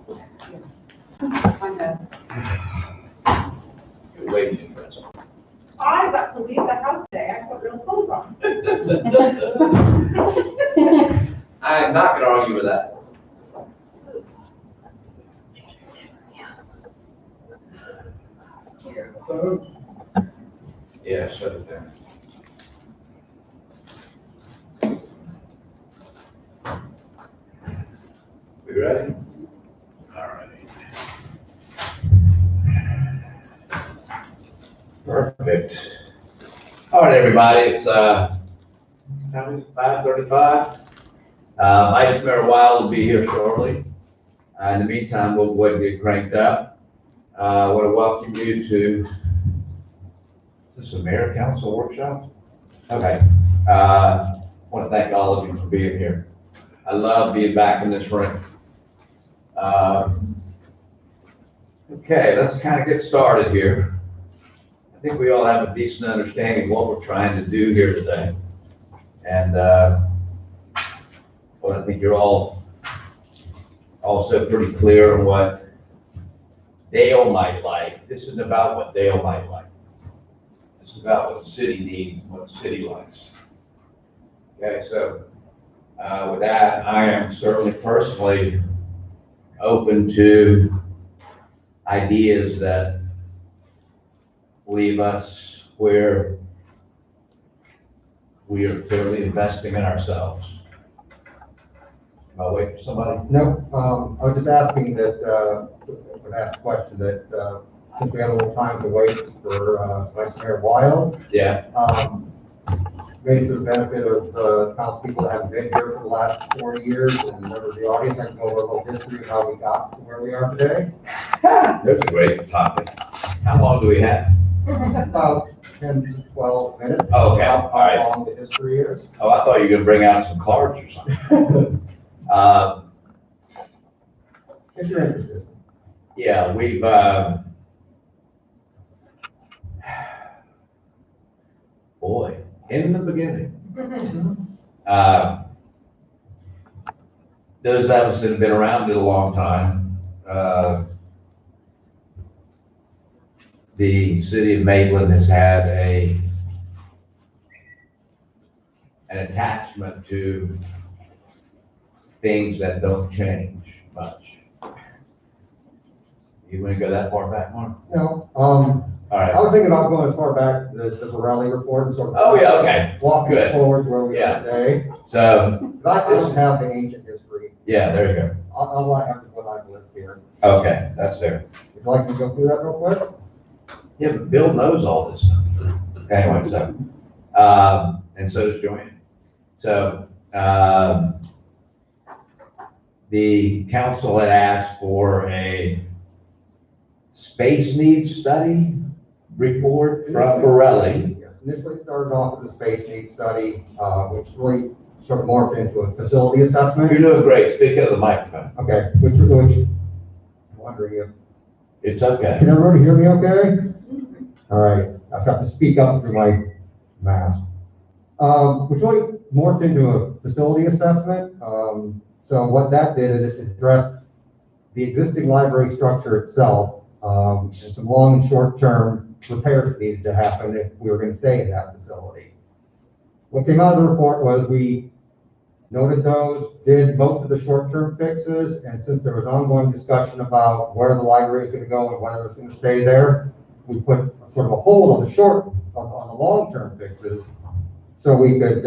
Wait. I got to leave the house today. I put real clothes on. I'm not gonna argue with that. Yeah, shut it down. We ready? All right. Perfect. All right, everybody, it's, how is it, 5:35? Vice Mayor Wild will be here shortly. In the meantime, we'll go ahead and get cranked up. I want to welcome you to, is this a mayor council workshop? Okay. I want to thank all of you for being here. I love being back in this room. Okay, let's kind of get started here. I think we all have a decent understanding of what we're trying to do here today. And well, I think you're all also pretty clear on what Dale might like. This isn't about what Dale might like. This is about what the city needs and what the city likes. Okay, so with that, I am certainly personally open to ideas that leave us where we are clearly investing in ourselves. Am I waiting for somebody? No, I was just asking that, would ask a question that, since we have a little time to wait for, Vice Mayor Wild, Yeah. maybe for the benefit of, townspeople that haven't been here for the last 40 years and members of the audience, I can go over a little history of how we got to where we are today. That's a great topic. How long do we have? About 10 to 12 minutes. Oh, okay, How all right. long the history is. Oh, I thought you were gonna bring out some cards or something. If you're interested. Yeah, we've, boy, in the beginning, those of us that have been around it a long time, the city of Maitland has had an attachment to things that don't change much. You want to go that far back, Mark? No, All right. I was thinking about going as far back as the Borelli report and sort of. Oh, yeah, okay. Walking Good. forward to where we Yeah. are today. So, 'Cause I don't have the ancient history. yeah, there you go. All I have is what I've lived here. Okay, that's fair. Would you like me to go through that real quick? Yeah, but Bill knows all this stuff. Anyway, so, and so does Joanne. So, the council had asked for a space needs study report from Borelli. Yes, initially started off as a space needs study, which really sort of morphed into a facility assessment. You're doing great. Speak into the microphone. Okay, which, I'm wondering if, It's okay. can everybody hear me okay? All right, I just have to speak up through my mask. Which really morphed into a facility assessment. So what that did is it addressed the existing library structure itself, and some long and short-term repairs that needed to happen if we were going to stay in that facility. What came out of the report was we noted those, did most of the short-term fixes, and since there was ongoing discussion about where the library is going to go and whether it's going to stay there, we put sort of a hold on the long-term fixes, so we could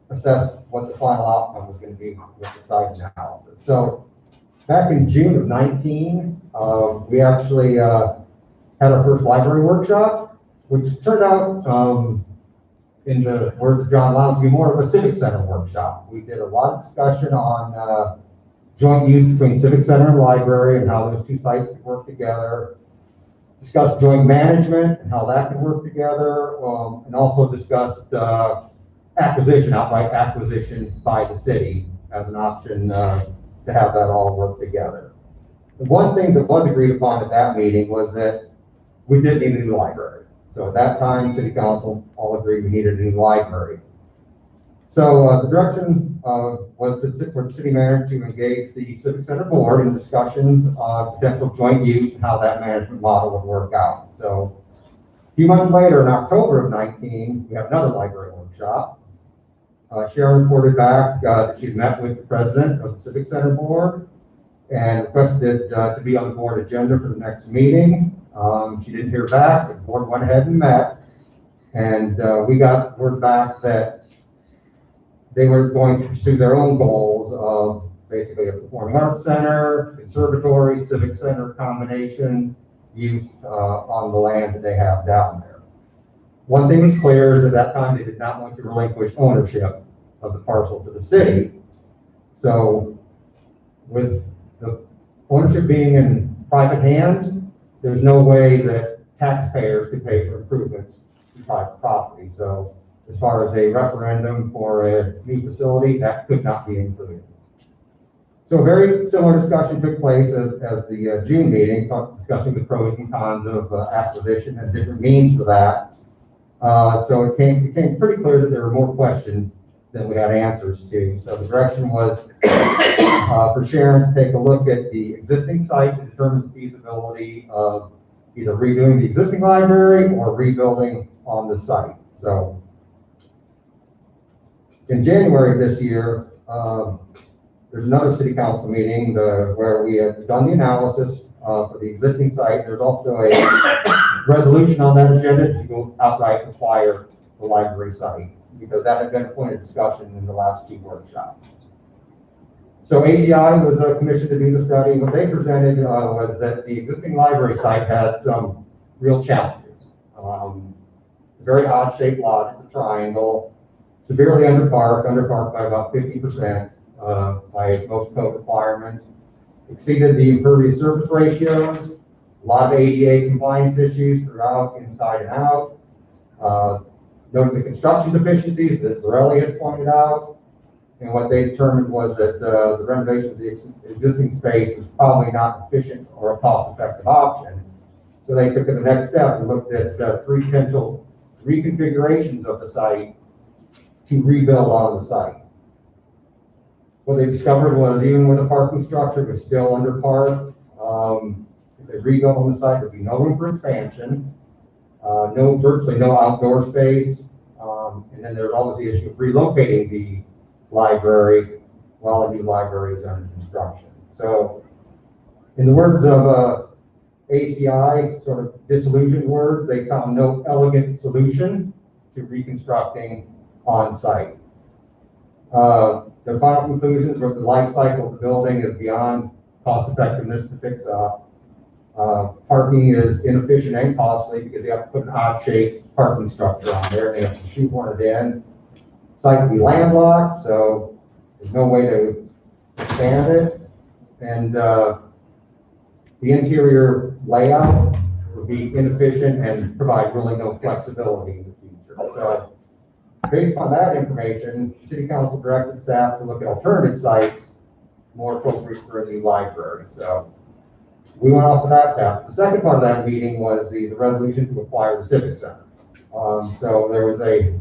assess what the final outcome was going to be with the site analysis. So back in June of 19, we actually had our first library workshop, which turned out, in the words of John Lowndes, to be more of a civic center workshop. We did a lot of discussion on joint use between civic center and library and how those two sites could work together. Discussed joint management and how that can work together, and also discussed outright acquisition by the city as an option to have that all work together. The one thing that was agreed upon at that meeting was that we did need a new library. So at that time, city council all agreed we needed a new library. So the direction was for the city manager to engage the Civic Center board in discussions on potential joint use and how that management model would work out. So a few months later, in October of 19, we have another library workshop. Sharon reported back that she'd met with the president of the Civic Center board and requested to be on the board agenda for the next meeting. She didn't hear back. The board went ahead and met, and we got word back that they were going to pursue their own goals of basically a performing arts center, conservatory, civic center combination use on the land that they have down there. One thing was clear is at that time they did not want to relinquish ownership of the parcel to the city. So with the ownership being in private hands, there's no way that taxpayers could pay for improvements to private property. So as far as a referendum for a new facility, that could not be included. So a very similar discussion took place at the June meeting, discussing the pros and cons of acquisition and different means for that. So it became pretty clear that there were more questions than we had answers to. So the direction was for Sharon to take a look at the existing site to determine the feasibility of either redoing the existing library or rebuilding on the site. So in January of this year, there's another city council meeting where we had done the analysis for the existing site. There's also a resolution on that agenda to go outright acquire the library site, because that had been a point of discussion in the last two workshops. So ACI was commissioned to do the study. What they presented was that the existing library site had some real challenges. Very odd shaped lot, it's a triangle, severely underparked by about 50% by most code requirements, exceeded the impervious surface ratios, a lot of ADA compliance issues throughout, inside and out. Noted the construction deficiencies that Borelli had pointed out, and what they determined was that the renovation of the existing space is probably not efficient or a cost-effective option. So they took it the next step and looked at three potential reconfigurations of the site to rebuild on the site. What they discovered was even when the parking structure was still underparked, if they rebuilt on the site, there'd be no room for expansion, virtually no outdoor space, and then there's always the issue of relocating the library while a new library is under construction. So in the words of ACI, sort of disillusioned word, they found no elegant solution to reconstructing on site. Their final conclusions were the life cycle of the building is beyond cost effectiveness to fix up. Parking is inefficient and costly because they have to put an odd-shaped parking structure on there. They have to shoehorn it in. Site will be landlocked, so there's no way to expand it. And the interior layout would be inefficient and provide really no flexibility in the future. So based on that information, City Council directed staff to look at alternative sites more appropriate for a new library. So we went off of that path. The second part of that meeting was the resolution to acquire the Civic Center. So there was a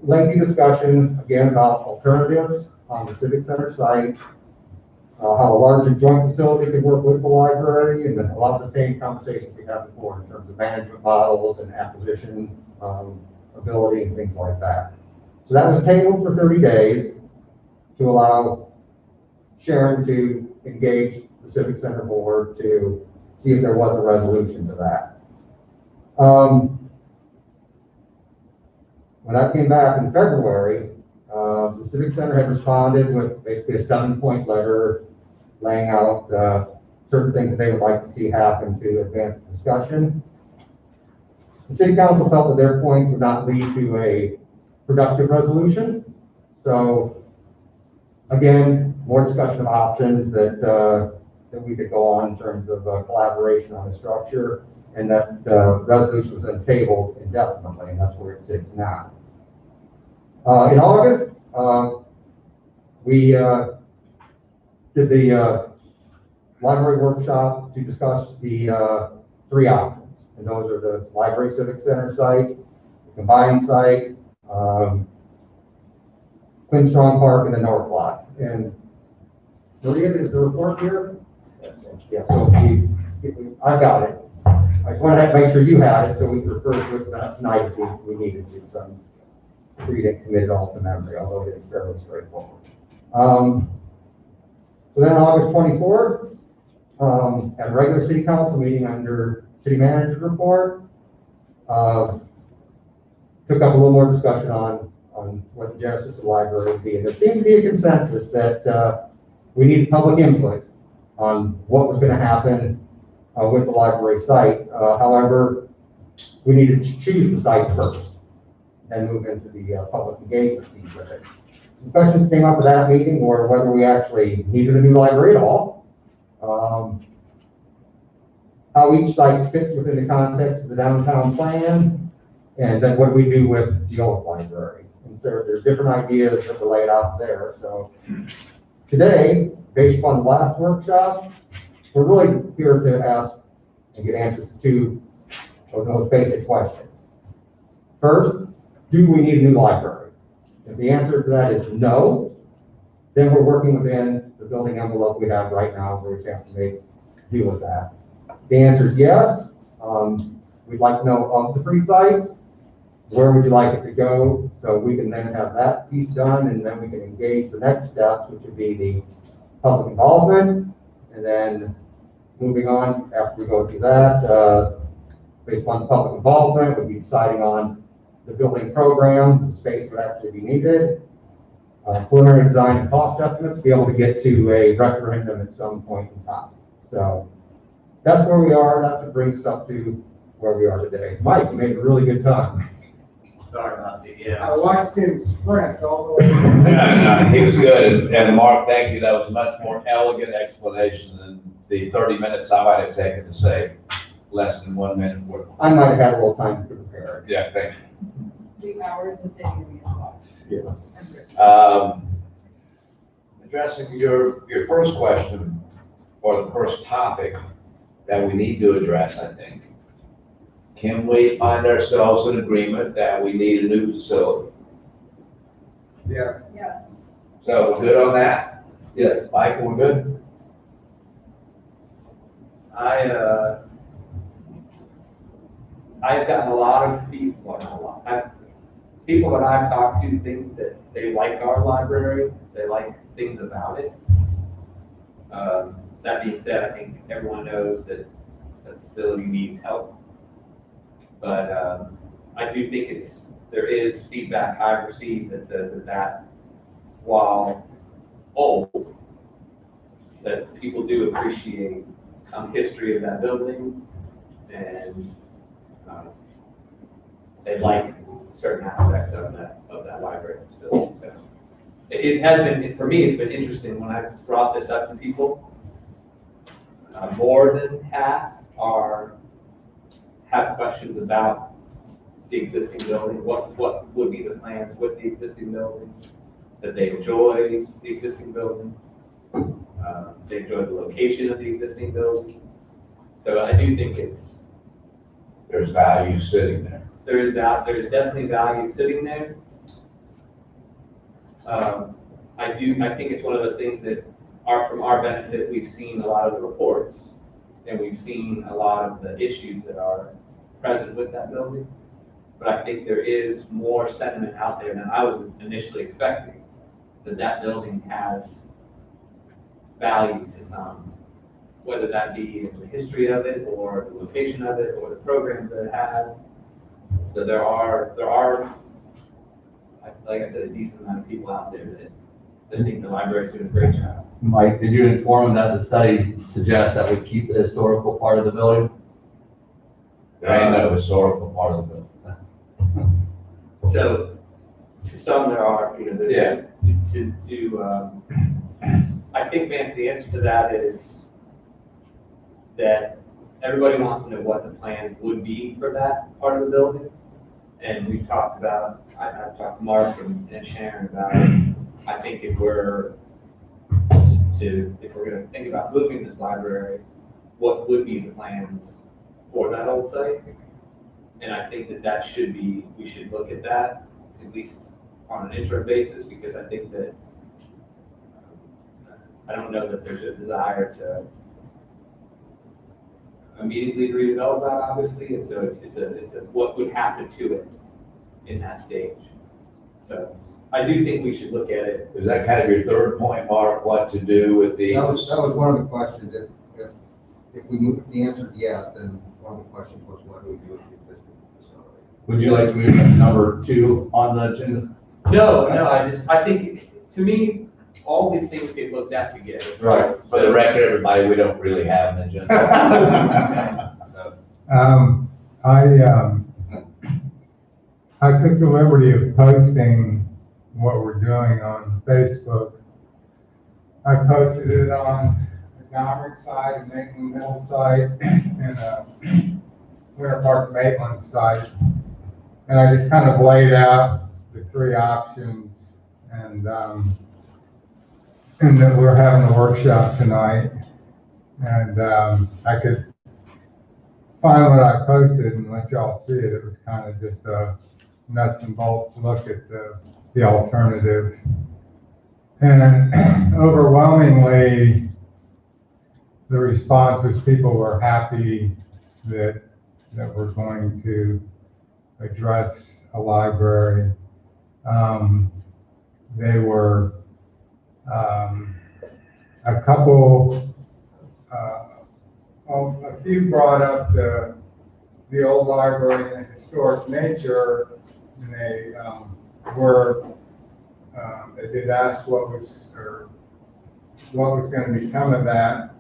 lengthy discussion, again, about alternatives on the Civic Center site, how a larger joint facility could work with the library, and then a lot of the same conversations we had before in terms of management models and acquisition ability and things like that. So that was tabled for 30 days to allow Sharon to engage the Civic Center board to see if there was a resolution to that. When that came back in February, the Civic Center had responded with basically a 7-point letter laying out certain things that they would like to see happen to advance the discussion. The City Council felt that their points would not lead to a productive resolution. So again, more discussion of options that we could go on in terms of collaboration on the structure, and that resolution was then tabled indefinitely, and that's where it sits now. In August, we did the library workshop to discuss the 3 options, and those are the library civic center site, the combined site, Quinn Strong Park and the North Lot. And Maria, is the report here? Yeah, so I got it. I just wanted to make sure you had it, so we could refer to it tonight if we needed to. So I'm sure you didn't commit it all to memory, although it is fairly straightforward. So then on August 24th, at a regular city council meeting under city manager's report, took up a little more discussion on what the genesis of the library would be. And there seemed to be a consensus that we needed public input on what was going to happen with the library site. However, we needed to choose the site first and move into the public engagement piece of it. Some questions came up at that meeting were whether we actually needed a new library at all, how each site fits within the context of the downtown plan, and then what do we do with the old library. And so there's different ideas that were laid out there. So today, based upon the last workshop, we're really here to ask and get answers to two of those basic questions. First, do we need a new library? If the answer to that is no, then we're working within the building envelope we have right now, where we have to deal with that. The answer is yes. We'd like to know of the three sites, where would you like it to go, so we can then have that piece done, and then we can engage the next steps, which would be the public involvement, and then moving on after we go through that, based on public involvement, we'd be deciding on the building program, the space would actually be needed, preliminary design and cost estimates, to be able to get to a referendum at some point in time. So that's where we are. That's what brings us up to where we are today. Mike, you made a really good time. Sorry about that, yeah. I watched him sprint all the way. Yeah, no, he was good. And Mark, thank you. That was a much more elegant explanation than the 30 minutes I might have taken to say less than 1 minute worth. I might have had a little time to prepare. Yeah, thank 3 hours of video. you. Yes. you. Addressing your first question, or the first topic that we need to address, I think. Can we find ourselves in agreement that we need a new facility? Yes. Yes. So we're good on that? Yes. Mike, we're good? I've gotten a lot of people, people that I've talked to think that they like our library, they like things about it. That being said, I think everyone knows that the facility needs help. But I do think there is feedback I've received that says that while old, that people do appreciate some history of that building, and they like certain aspects of that library facility. So it has been, for me, it's been interesting when I brought this up to people. More than half have questions about the existing building, what would be the plans with the existing building, that they enjoy the existing building, they enjoy the location of the existing building. So I do think There's value sitting there. there is definitely value sitting there. I think it's one of those things that are from our benefit. We've seen a lot of the reports, and we've seen a lot of the issues that are present with that building. But I think there is more sentiment out there than I was initially expecting, that building has value to some, whether that be in the history of it, or the location of it, or the programs that it has. So there are, like I said, a decent amount of people out there that think the library is doing a great job. Mike, did you inform them that the study suggests that we keep the historical part of the building? There ain't no historical part of the building. So, to some there are, Yeah. I think, Vance, the answer to that is that everybody wants to know what the plan would be for that part of the building. And we've talked about, I've talked to Mark and Sharon about it. I think if we're gonna think about moving this library, what would be the plans for that old site? And I think we should look at that, at least on an interim basis, because I think that, I don't know that there's a desire to immediately redevelop that, obviously, and so it's a, what would happen to it in that stage. So I do think we should look at it. Is that kind of your third point, Mark, what to do with the? That was one of the questions. If we move, if the answer is yes, then one of the questions was what do we do with the existing facility? Would you like to move to number 2 on the agenda? No, I think, to me, all these things get looked at together. Right. For the record, everybody, we don't really have an agenda. I took the liberty of posting what we're doing on Facebook. I posted it on the Gommert side, the Maitland Mill site, and Winter Park Maitland site. And I just kind of laid out the 3 options, and that we're having a workshop tonight. And I could find what I posted and let y'all see it. It was kind of just a nuts and bolts look at the alternatives. And overwhelmingly, the response was people were happy that we're going to address a library. They were a couple, a few brought up the old library and the historic nature, and they did ask what was going to become of that.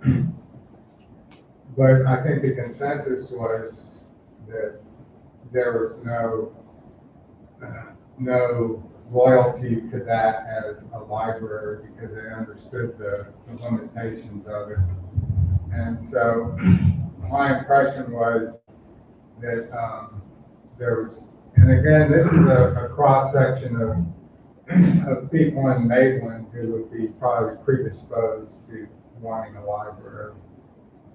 But I think the consensus was that there was no loyalty to that as a library because they understood the limitations of it. And so my impression was that there was, and again, this is a cross-section of people in Maitland who would be probably predisposed to wanting a library.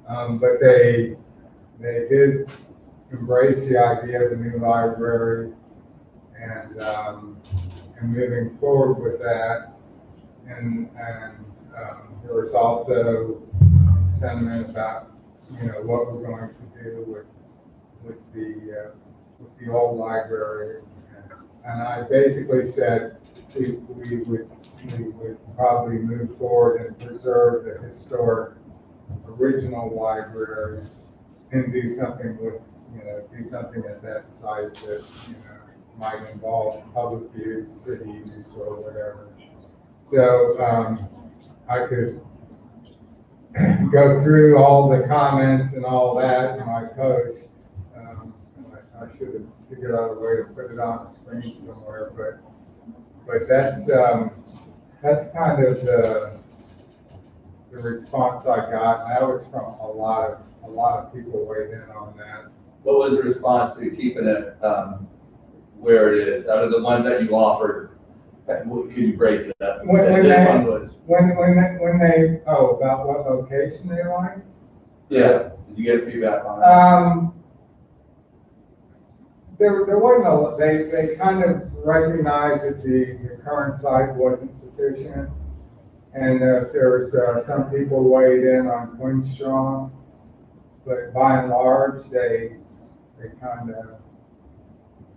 But they did embrace the idea of a new library and moving forward with that. And there was also sentiment about, what we're going to do with the old library. And I basically said we would probably move forward and preserve the historic original library and do something at that site that, might involve public use, city use, or whatever. So I could go through all the comments and all that in my post. I should have figured out a way to put it on the screen somewhere, but that's kind of the response I got. And that was from a lot of people weighed in on that. What was the response to keeping it where it is? Out of the ones that you offered, could you break it up? When This one was. they about what location they like? Yeah. Did you get feedback on that? There wasn't they kind of recognized that the current site wasn't sufficient, and there was some people weighed in on Queen Strong, but by and large they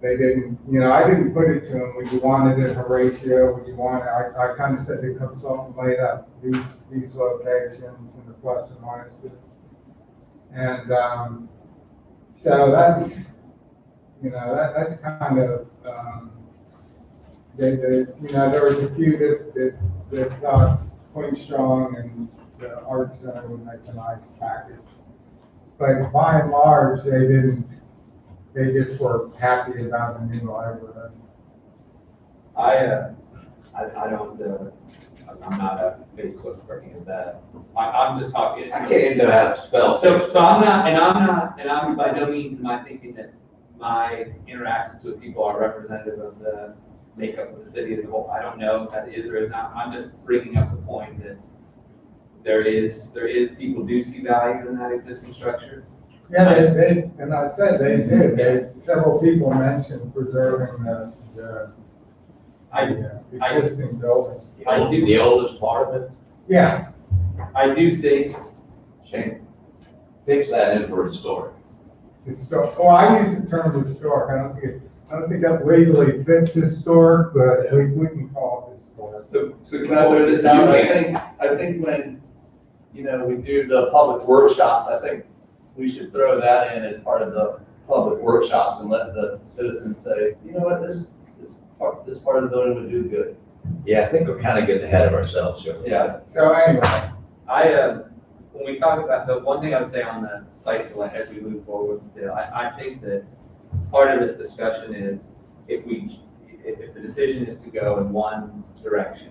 didn't, I didn't put it to them, would you want it in Horatio, would you want it, I kind of said the consultant laid out these locations and the plus and minuses. And so that's, that's kind of, there was a few that thought Queen Strong and the Art Center would make a nice package. But by and large, they just were happy about the new library. I don't, I'm not a Facebook or any of that. I'm just talking. I can't even know how to spell. So I'm by no means am I thinking that my interactions with people are representative of the makeup of the city as a whole. I don't know if that is or is not. I'm just bringing up the point that there is people do see value in that existing structure. Yeah, and I said they did. Several people mentioned preserving the existing building. The oldest part of it, Yeah, I do think, Shane, fix that in for historic. historic, well, I use the term historic, I don't think that legally fits historic, but we can call it historic. So can I throw this out? I think when, you know, we do the public workshops, I think we should throw that in as part of the public workshops and let the citizens say, you know what, this part of the building would do good. Yeah, I think we're kind of getting ahead of ourselves here. Yeah. So anyway, when we talk about, the one thing I would say on the site select as we move forward still, I think that part of this discussion is if the decision is to go in one direction,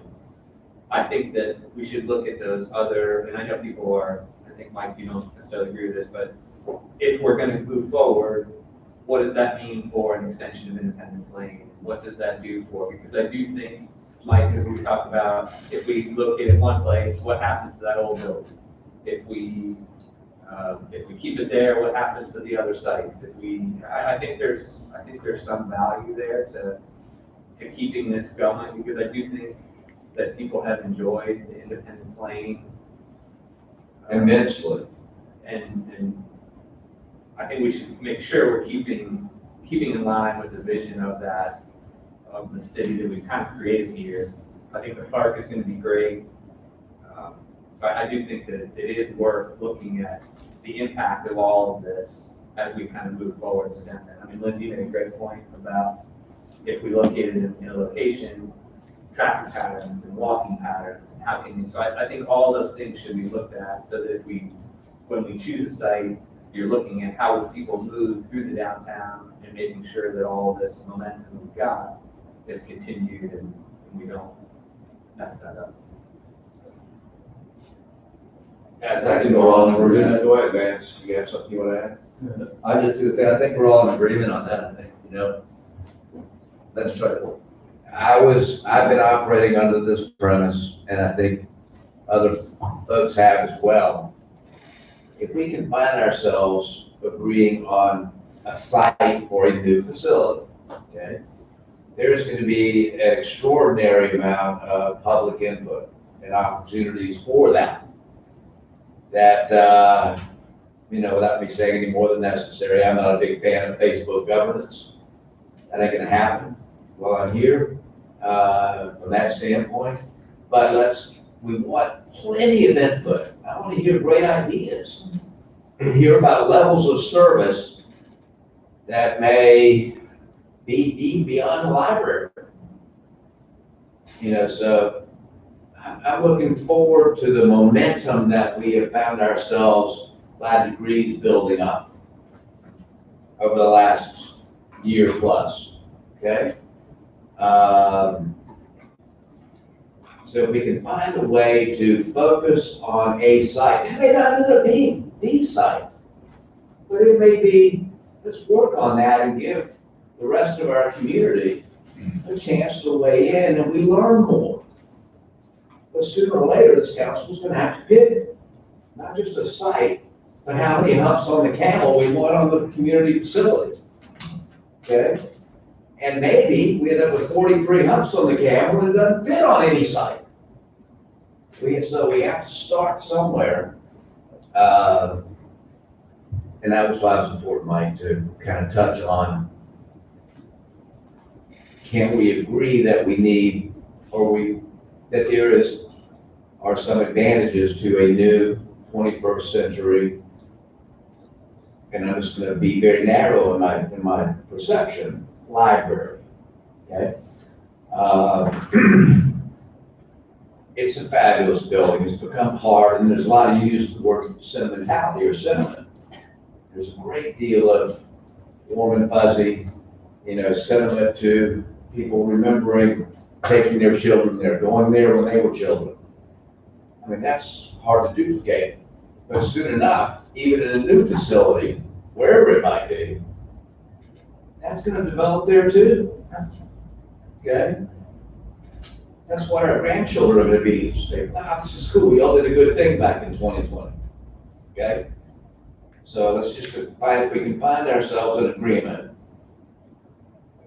I think that we should look at those other, and I know people are, I think, Mike, you don't necessarily agree with this, but if we're gonna move forward, what does that mean for an extension of Independence Lane? What does that do for, because I do think, Mike, as we talked about, if we look at it one place, what happens to that old building? If we keep it there, what happens to the other sites? I think there's some value there to keeping this going, because I do think that people have enjoyed the Independence Lane. Immensely. And I think we should make sure we're keeping in line with the vision of the city that we've kind of created here. I think the park is going to be great. But I do think that it is worth looking at the impact of all of this as we kind of move forward to downtown. I mean, Lindsay made a great point about if we locate it in a location, traffic patterns and walking patterns, and how can you, so I think all those things should be looked at so that when we choose a site, you're looking at how would people move through the downtown and making sure that all this momentum we've got is continued and we don't mess that up. As I can go on, we're gonna go ahead, Vance. You have something you want to add? I'm just gonna say, I think we're all in agreement on that, I think, you know. Let's try it. I've been operating under this premise, and I think other folks have as well. If we can find ourselves agreeing on a site for a new facility, okay, there's going to be an extraordinary amount of public input and opportunities for that. Without me saying any more than necessary, I'm not a big fan of Facebook governance. That ain't going to happen while I'm here from that standpoint. But we want plenty of input. I want to hear great ideas. Hear about levels of service that may be beyond the library. So I'm looking forward to the momentum that we have found ourselves by degrees building up over the last year plus, okay? So if we can find a way to focus on a site, it may not end up being the site, but it may be, let's work on that and give the rest of our community a chance to weigh in and we learn more. But sooner or later, this council is going to have to pick not just a site, but how many humps on the camel we want on the community facility. Okay? And maybe we end up with 43 humps on the camel and it doesn't fit on any site. So we have to start somewhere. And that was why it was important, Mike, to kind of touch on, can we agree that we need, that there are some advantages to a new 21st century, and I'm just going to be very narrow in my perception, library, okay? It's a fabulous building. It's become part, and there's a lot of use of the word sentimentality or sentiment. There's a great deal of warm and fuzzy, sentiment to people remembering taking their children there, going there when they were children. I mean, that's hard to duplicate. But soon enough, even in a new facility, wherever it might be, that's going to develop there too. Okay? That's what our grandchildren are going to be. Say, wow, this is cool. We all did a good thing back in 2020. Okay? So let's just find, if we can find ourselves in agreement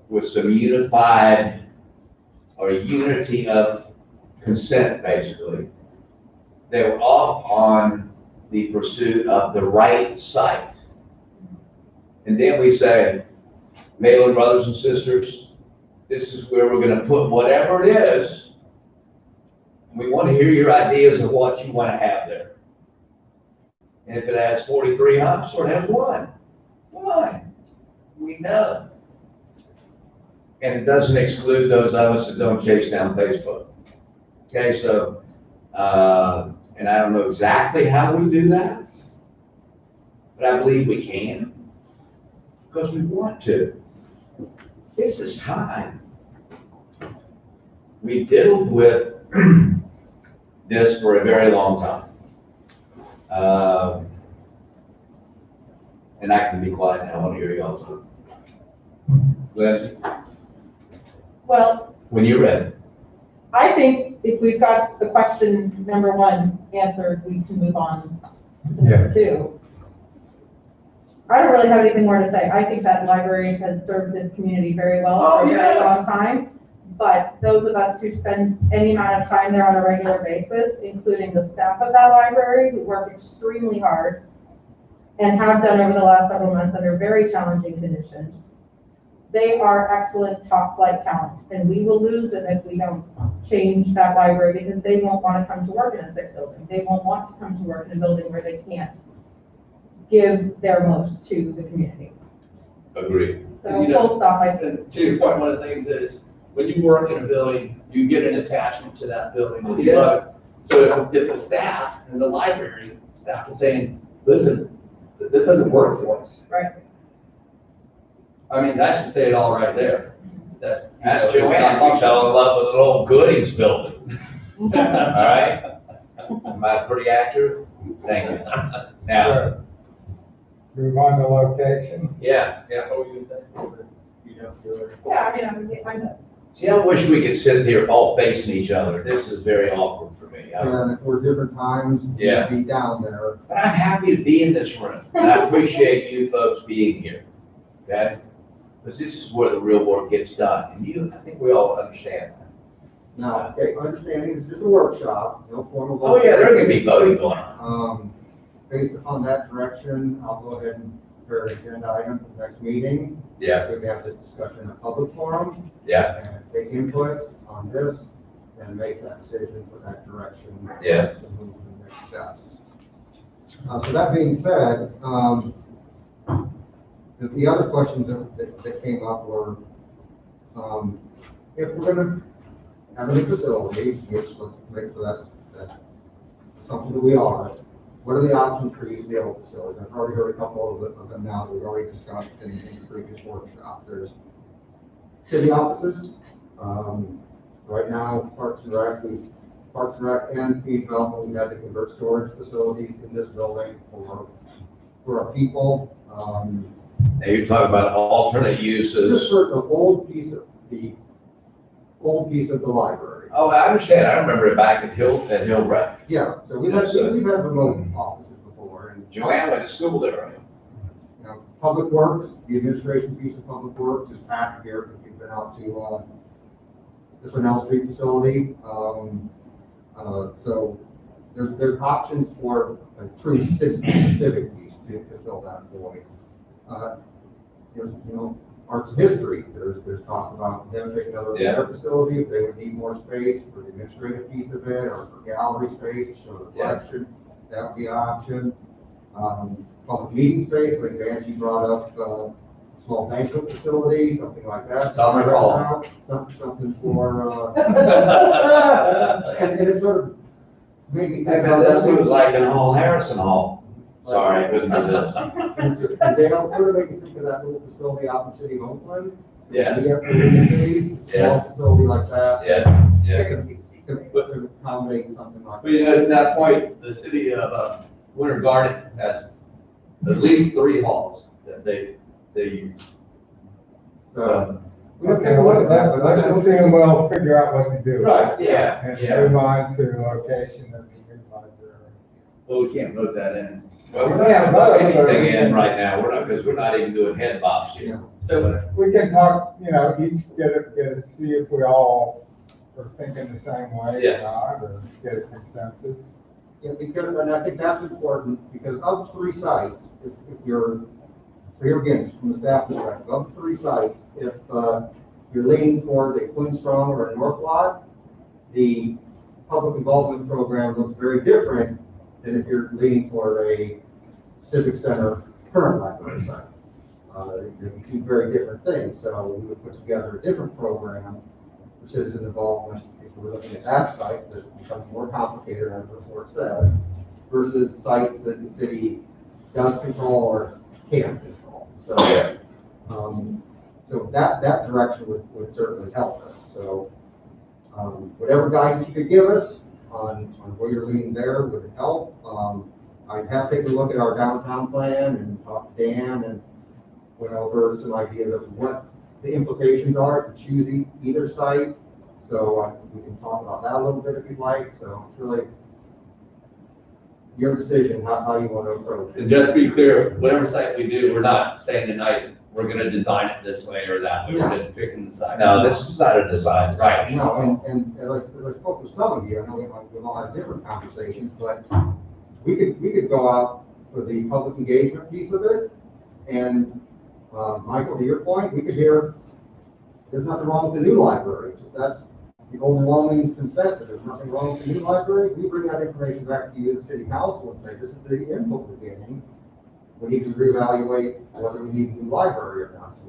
with some unified or a unity of consent, basically. They were off on the pursuit of the right site. And then we say, Maitland brothers and sisters, this is where we're gonna put whatever it is. We want to hear your ideas of what you want to have there. And if it has 43 hops or it has one, fine, we know. And it doesn't exclude those of us that don't chase down Facebook. Okay, so, and I don't know exactly how we do that, but I believe we can, because we want to. This is time. We diddled with this for a very long time. And I can be quiet now, I want to hear y'all talk. Lindsay, Well, when you're ready. I think if we've got the question number one answered, we can move on to number two. I don't really have anything more to say. I think that library has served this community very well for a very long time. But those of us who spend any amount of time there on a regular basis, including the staff of that library, who work extremely hard and have done over the last several months under very challenging conditions, they are excellent top flight talent, and we will lose them if we don't change that library, because they won't want to come to work in a sick building. They won't want to come to work in a building where they can't give their most to the community. Agreed. So You know, full stop, I think. And to your point, one of the things is, when you work in a building, you get an attachment to that building, and you love it. So if the staff and the library staff is saying, listen, this doesn't work for us. Right. I mean, that should say it all right there. That's. Ask Joanne, we fell in love with an old Goodings building. All right? Am I pretty accurate? Thank you. Now, Move on to location. yeah, Yeah, what were you saying? You don't do it. Yeah, I mean, I'm see, I wish we could sit here all facing each other. This is very awkward for me. And if we're different times, Yeah. we'll be down there. But I'm happy to be in this room, and I appreciate you folks being here, okay? Because this is where the real work gets done, and you, I think we all understand that. Now, okay, understanding it's just a workshop, no formal. Oh, yeah, there can be voting going on. Based upon that direction, I'll go ahead and prepare an agenda item for the next meeting. Yeah, We can have this discussion in a public forum yeah, and take input on this and make that decision for that direction. Yeah. To move to the next steps. So that being said, the other questions that came up were, if we're gonna have a new facility, which let's make for that's something that we are, what are the options for using the old facilities? I've already heard a couple of them now that we've already discussed in previous workshops. There's city offices. Right now, Parks and Rec and Community Development, we had to convert storage facilities in this building for our people. now you're talking about alternate Just uses. for the old piece of the library. Oh, I understand, I remember it back at Hill Rec. Yeah, so we've had remote offices before, and Joanne went to school there, right? you know, Public Works, the administration piece of Public Works is back here, if you've been out to, the Fennell Street facility. So there's options for a true civic piece to fill that void. There's, you know, arts and history, there's talk about them taking over their facility, if they would need more space for the administrative piece of it, or for gallery space, to show the collection, that would be an option. Public meeting space, I think Vance, you brought up, small banquet facility, something like that. Something for, and it sort of made me Hey, think man, about this was that. like in Hall Harrison Hall. Sorry, I couldn't do this. And they all sort of make me think of that little facility out in the city of Oakland. Yeah, We have the cities, small facility like that. yeah, yeah. To accommodate something like But you know, to that point, the city of Winter Garden has at least 3 halls that they use. So, we have to take a look at that, but I Let's don't assume we'll figure out what to do. Right, Yeah, And yeah. move on to location of the new library. Well, we can't vote that in. Well, we're not having vote anything in right now, because we're not even doing head bobs here. So, We can talk, you know, each get it, see if we all are thinking the same way Yeah. or not, or get a consensus. Yeah, because, and I think that's important, because of 3 sites, if you're, so here again, from the staff perspective, of 3 sites, if, you're leaning toward a Queen Strong or a North Lot, the public involvement program looks very different than if you're leaning toward a Civic Center current library site. They're 2 very different things, so we would put together a different program for citizen involvement. If we're looking at that site, that becomes more complicated, as the report said, versus sites that the city does control or can control. So, so that direction would certainly help us. So, whatever guidance you could give us on where you're leaning there would help. I'd have to take a look at our downtown plan and talk to Dan and went over some ideas of what the implications are to choose either site. So we can talk about that a little bit if you'd like. So it's really your decision how you want to approach it. And just be clear, whatever site we do, we're not saying tonight, we're gonna design it this way or that way, we're just picking the site. No, this is not a design. Right. No, and as I spoke with some of you, I know we've all had different conversations, but we could go out for the public engagement piece of it. And Michael, to your point, we could hear there's nothing wrong with the new library. If that's the overwhelming consent that there's nothing wrong with the new library, we bring that information back to you as city council and say, this is the input we're getting. We need to reevaluate whether we need a new library or not. So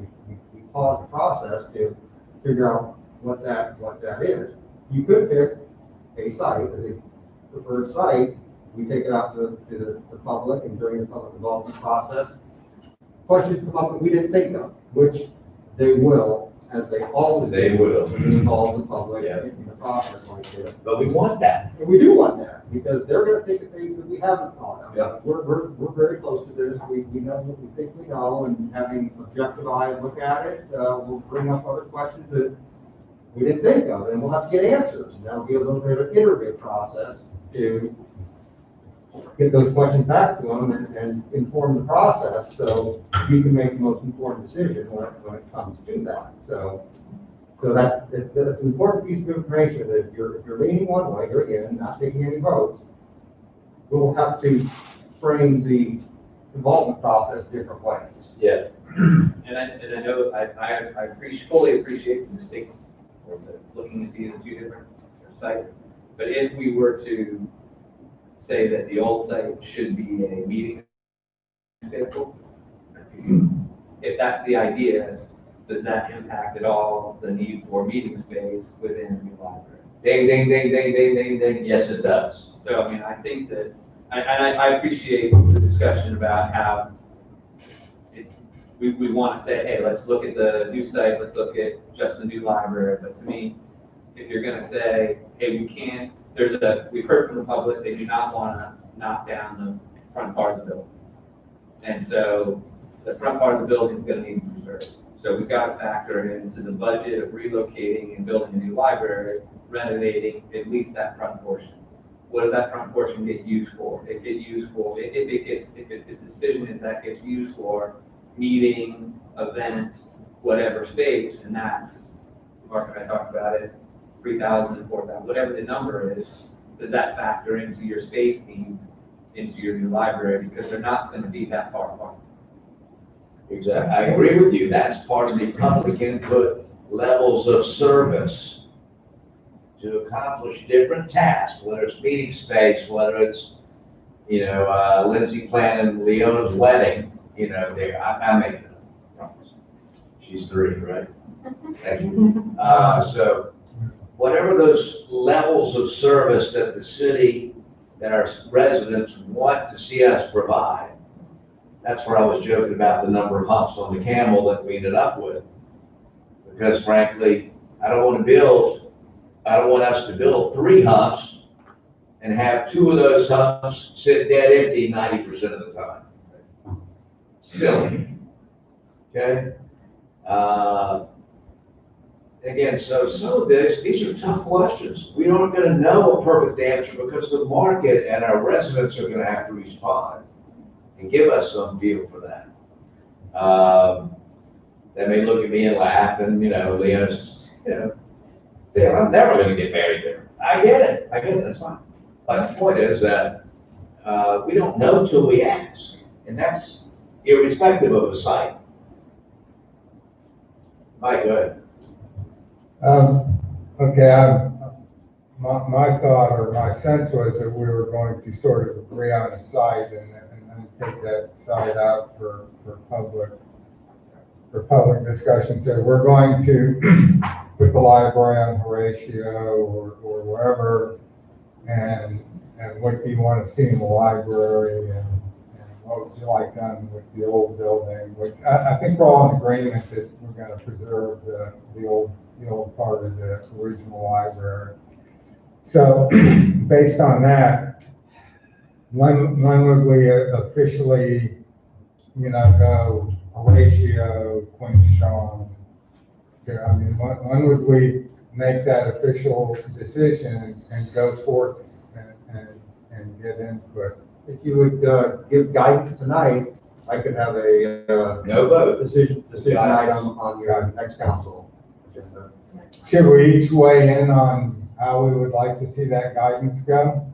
we pause the process to figure out what that is. You could pick a site as a preferred site. We take it out to the public, and during the public involvement process, questions come up that we didn't think of, which they will, as they always do. They will. When you involve the public Yeah. in a process like this. But we want that. And we do want that, because they're gonna think of things that we haven't thought of. Yeah. We're very close to this, we know what we think we know, and having objective eyes look at it, will bring up other questions that we didn't think of, and we'll have to get answers. And that'll be a little bit of an iterative process to get those questions back to them and inform the process, so you can make the most informed decision when it comes to that. So that's an important piece of information, that if you're leaning one way, here again, not taking any votes, we'll have to frame the involvement process different ways. Yeah. And I know, fully appreciate the distinct, or the looking at the 2 different sites. But if we were to say that the old site should be a meeting schedule, if that's the idea, does that impact at all the need for meeting space within the new library? Ding, ding, ding, ding, ding, ding, ding. Yes, it does. So, I mean, I think that, I appreciate the discussion about how we want to say, hey, let's look at the new site, let's look at just the new library. But to me, if you're going to say, hey, we can't, we've heard from the public, they do not want to knock down the front part of the building. And so the front part of the building is going to need to be preserved. So we've got to factor it into the budget of relocating and building a new library, renovating at least that front portion. What does that front portion get used for? If the decision is that gets used for meeting, event, whatever space, and that's, Mark and I talked about it, 3,000, 4,000, whatever the number is, does that factor into your space needs into your new library? Because they're not going to be that far apart. Exactly. I agree with you. That's part of the public input, levels of service to accomplish different tasks, whether it's meeting space, whether it's, Lindsay planning Leona's wedding, I'm making it up, promise. She's 3, right? Thank you. So whatever those levels of service that the city, that our residents want to see us provide, that's where I was joking about the number of humps on the camel that we ended up with. Because frankly, I don't want us to build 3 humps and have 2 of those humps sit dead empty 90% of the time. Silly. Okay? Again, so some of these are tough questions. We aren't going to know a perfect answer because the market and our residents are going to have to respond and give us some feel for that. They may look at me and laugh, and Leo's, Yeah, I'm never gonna get married there. I get it, that's fine. But the point is that, we don't know till we ask, and that's irrespective of the site. Mike, go ahead. Okay, my thought or my sense was that we were going to sort of agree on a site and then take that site out for public discussion. So we're going to put the library on Horatio or wherever, and what do you want to see in the library, and what would you like done with the old building, which I think we're all in agreement that we're going to preserve the old part of the original library. So based on that, when would we officially, go Horatio, Queenstrong? I mean, when would we make that official decision and go forth and get input? If you would give guidance tonight, I could have a No vote. decision item on your next council agenda. Should we each weigh in on how we would like to see that guidance go?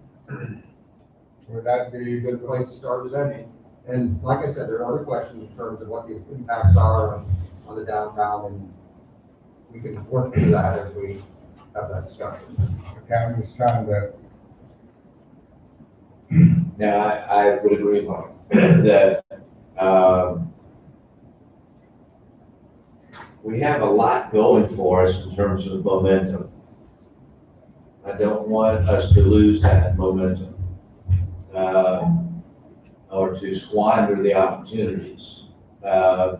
Would that be A good place to start as any. And like I said, there are other questions in terms of what the impacts are on the downtown, and we can work through that as we have that discussion. Okay, I'm just trying to. Now, I would agree, Mark, that, we have a lot going for us in terms of momentum. I don't want us to lose that momentum, or to squander the opportunities. Now,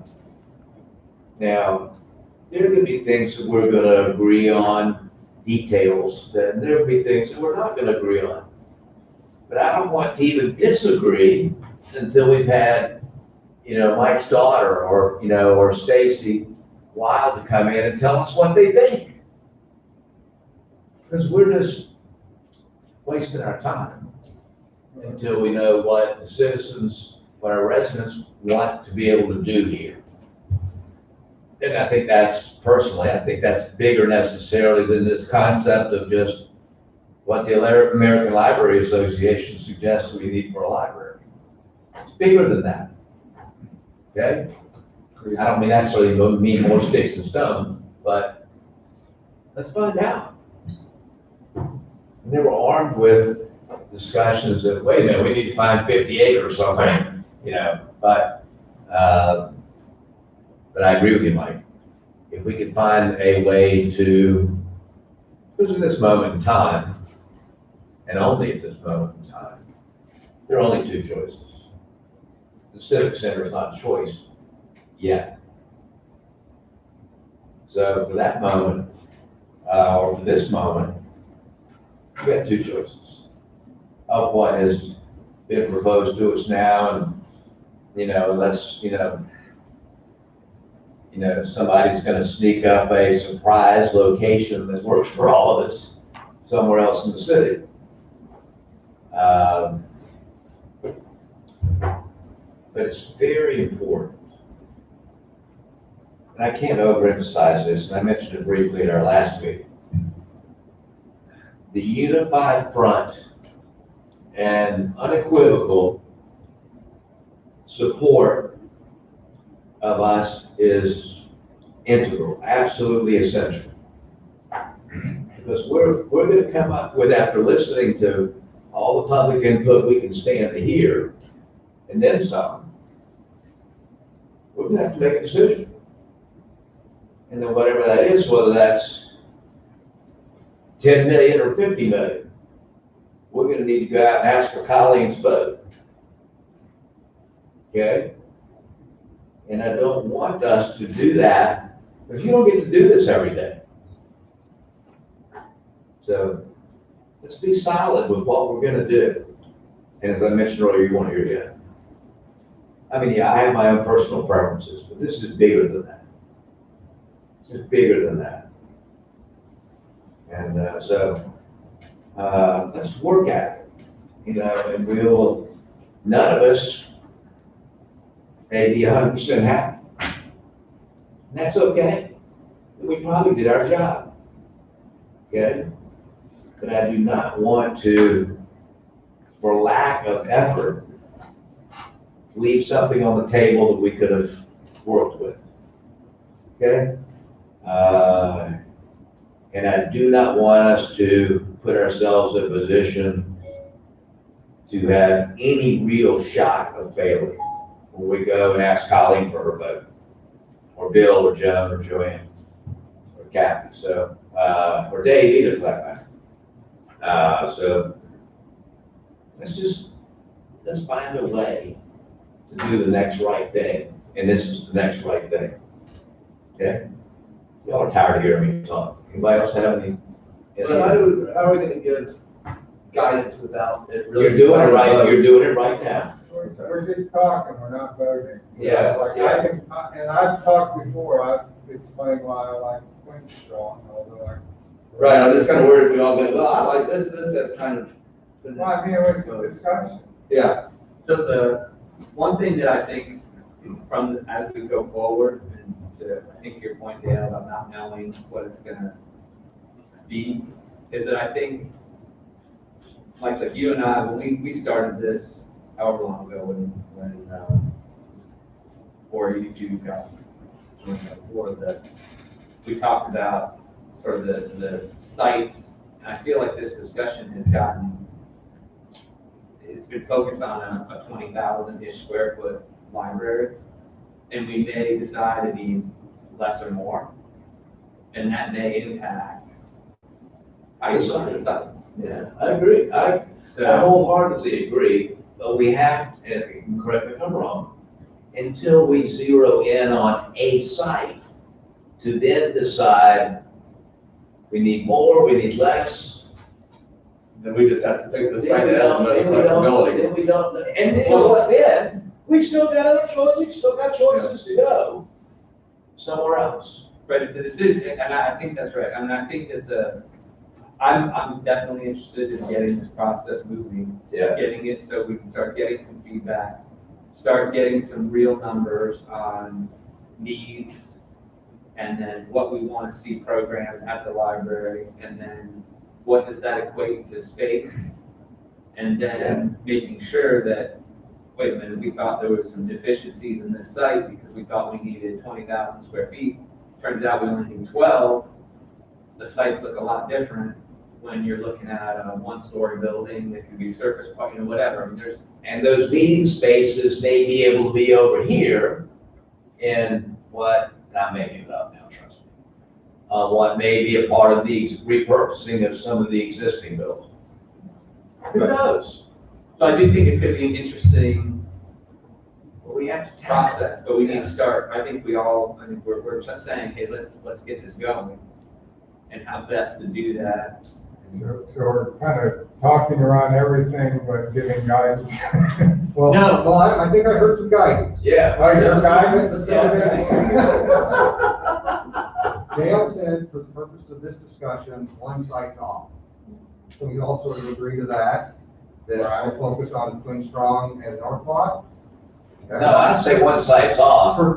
there are going to be things that we're going to agree on, details, then there'll be things that we're not going to agree on. But I don't want to even disagree until we've had, Mike's daughter or Stacy Wild to come in and tell us what they think. Because we're just wasting our time until we know what the citizens, what our residents want to be able to do here. And I think that's bigger necessarily than this concept of just what the American Library Association suggests we need for a library. It's bigger than that. Okay? I don't mean necessarily mean more sticks and stones, but let's find out. And they were armed with discussions that, wait a minute, we need to find 50 acres somewhere, but I agree with you, Mike. If we could find a way to, because in this moment in time, and only at this moment in time, there are only two choices. The Civic Center is not a choice yet. So for that moment, or for this moment, we got two choices of what has been proposed to us now, and unless somebody's going to sneak up a surprise location that works for all of us somewhere else in the city. But it's very important. And I can't overemphasize this, and I mentioned it briefly at our last meeting. The unified front and unequivocal support of us is integral, absolutely essential. Because we're going to come up with, after listening to all the public input we can stand to hear, and then some, we're going to have to make a decision. And then whatever that is, whether that's 10 million or 50 million, we're going to need to go out and ask for Colleen's vote. Okay? And I don't want us to do that, because you don't get to do this every day. So let's be solid with what we're going to do. And as I mentioned earlier, you won't hear yet. I mean, yeah, I have my own personal preferences, but this is bigger than that. It's bigger than that. And let's work at it, and none of us may be 100% happy. And that's okay. We probably did our job. okay? But I do not want to, for lack of effort, leave something on the table that we could have worked with, okay? And I do not want us to put ourselves in a position to have any real shot of failure when we go and ask Colleen for her vote, or Bill, or Joan, or Joanne, or Kathy, so, or Dave either for that matter. So let's find a way to do the next right thing, and this is the next right thing, okay? Y'all are tired of hearing me talk. Anybody else have any? But how are we gonna give guidance without it really? You're doing it right, you're doing it right now. We're just talking, we're not voting. Yeah, Like, yeah. and I've talked before, I've explained why I like Quinn Strong, although I. Right, I'm just kind of worried if we all go, well, I like this, that's kind of. Well, I mean, it's a discussion. Yeah, So the one thing that I think as we go forward, and to, I think your point, Dale, about not knowing what it's gonna be, is that I think, like you and I, when we started this, however long ago, when 482 got, before that, we talked about sort of the sites, and I feel like this discussion has gotten, it's been focused on a 20,000-ish square foot library, and we may decide to be less or more, and that may impact how you look at sites. Yeah, I agree. I wholeheartedly agree, but we have, and correct me if I'm wrong, until we zero in on a site to then decide we need more, we need less. then we just have to pick the Then site we that has the don't- most then we don't- flexibility. Then we don't, and then, you know what, then, we've still got other choices, we've still got choices to go somewhere else. Right, the decision, and I think that's right, I mean, I think that I'm definitely interested in getting this process moving. Yeah. Getting it so we can start getting some feedback, start getting some real numbers on needs, and then what we want to see programmed at the library, and then what does that equate to space? And then making sure that, wait a minute, we thought there was some deficiencies in this site because we thought we needed 20,000 square feet. Turns out we only need 12. The sites look a lot different when you're looking at a one-story building that could be surface, whatever. I mean, there's, And those meeting spaces may be able to be over here in what, not making it up now, trust me. What may be a part of the repurposing of some of the existing buildings. Who knows? so I do think it's going to be an interesting But we have to tackle process, but we need to start, I think we're just saying, hey, let's get this going. And how best to do that. So we're kind of talking around everything but giving guidance. Well, No. well, I think I heard some guidance. Yeah. Are there guidance? Dale said, for the purpose of this discussion, one site's off. So we all sort of agree to that we'll focus on Twin Strong and North Block. No, I'd say one site's off. For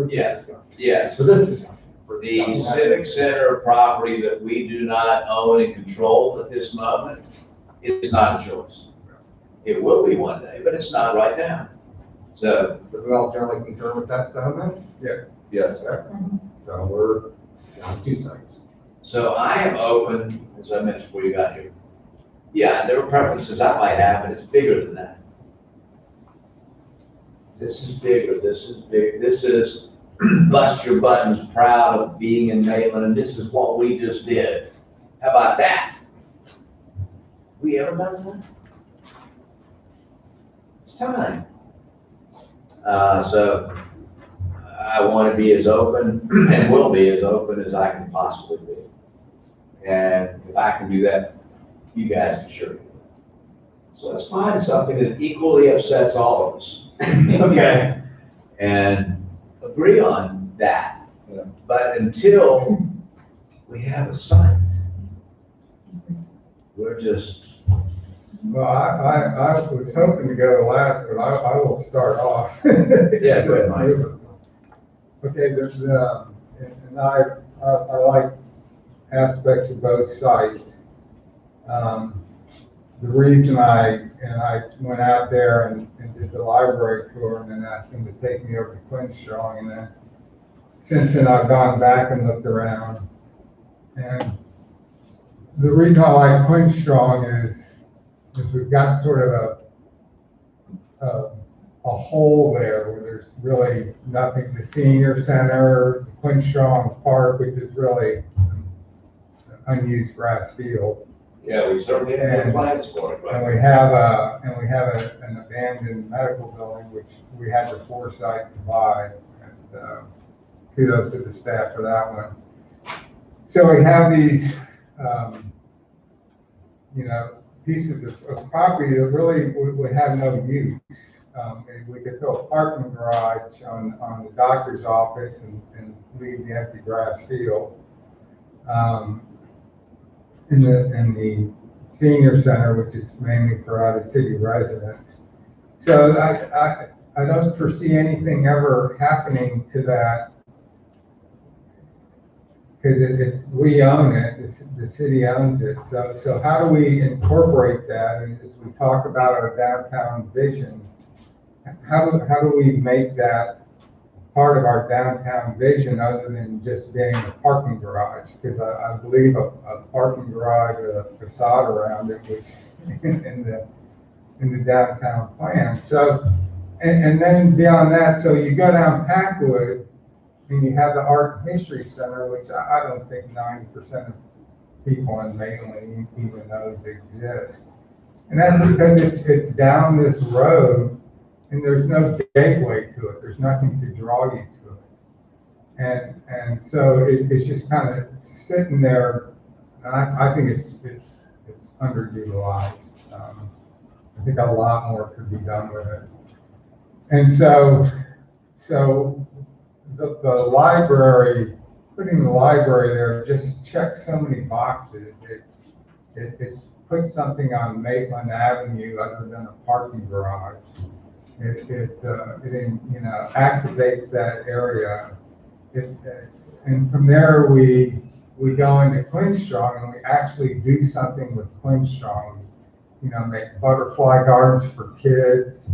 this Yeah. discussion. Yes. For this discussion. For The discussion. civic center property that we do not own and control at this moment is not a choice. It will be one day, but it's not right now. So, Do we all generally concur with that sentiment? Yes. So we're down 2 sites. so I am open, as I mentioned before you got here. Yeah, there are preferences I might have, but it's bigger than that. This is bigger, this is big, this is bust your buttons, proud of being in Maitland, and this is what we just did. How about that? We ever done that? It's time. So I want to be as open and will be as open as I can possibly be. And if I can do that, you guys can sure do it. So let's find something that equally upsets all of us. Okay? And agree on that. Yeah. But until we have a site, we're just, Well, I was hoping to go last, but I will start off. Yeah, go ahead, Mike. Okay, and I like aspects of both sites. The reason I went out there and did the library tour and then asked them to take me over to Quinstrong, and then since then I've gone back and looked around. And the reason I like Quinstrong is we've got sort of a hole there where there's really nothing. The senior center, the Quinstrong Park, which is really an unused grass field. Yeah, we certainly have plans for it, And right? we have an abandoned medical building, which we had the foresight to buy, and kudos to the staff for that one. So we have these, pieces of property that really would have no use. We could throw a parking garage on the doctor's office and leave the empty grass field. In the senior center, which is mainly for out-of-city residents. So I don't foresee anything ever happening to that, because we own it, the city owns it. So how do we incorporate that? And as we talk about our downtown vision, how do we make that part of our downtown vision other than just being a parking garage? Because I believe a parking garage with a facade around it was in the downtown plan. So, and then beyond that, so you go down Packwood and you have the Art and History Center, which I don't think 90% of people in Maitland even know exist. And that's because it's down this road and there's no gateway to it. There's nothing to draw you to it. And so it's just kind of sitting there. And I think it's underutilized. I think a lot more could be done with it. And so the library, putting the library there just checks so many boxes. It's put something on Maitland Avenue other than a parking garage. It activates that area. And from there we go into Quinstrong and we actually do something with Quinstrong. Make butterfly gardens for kids.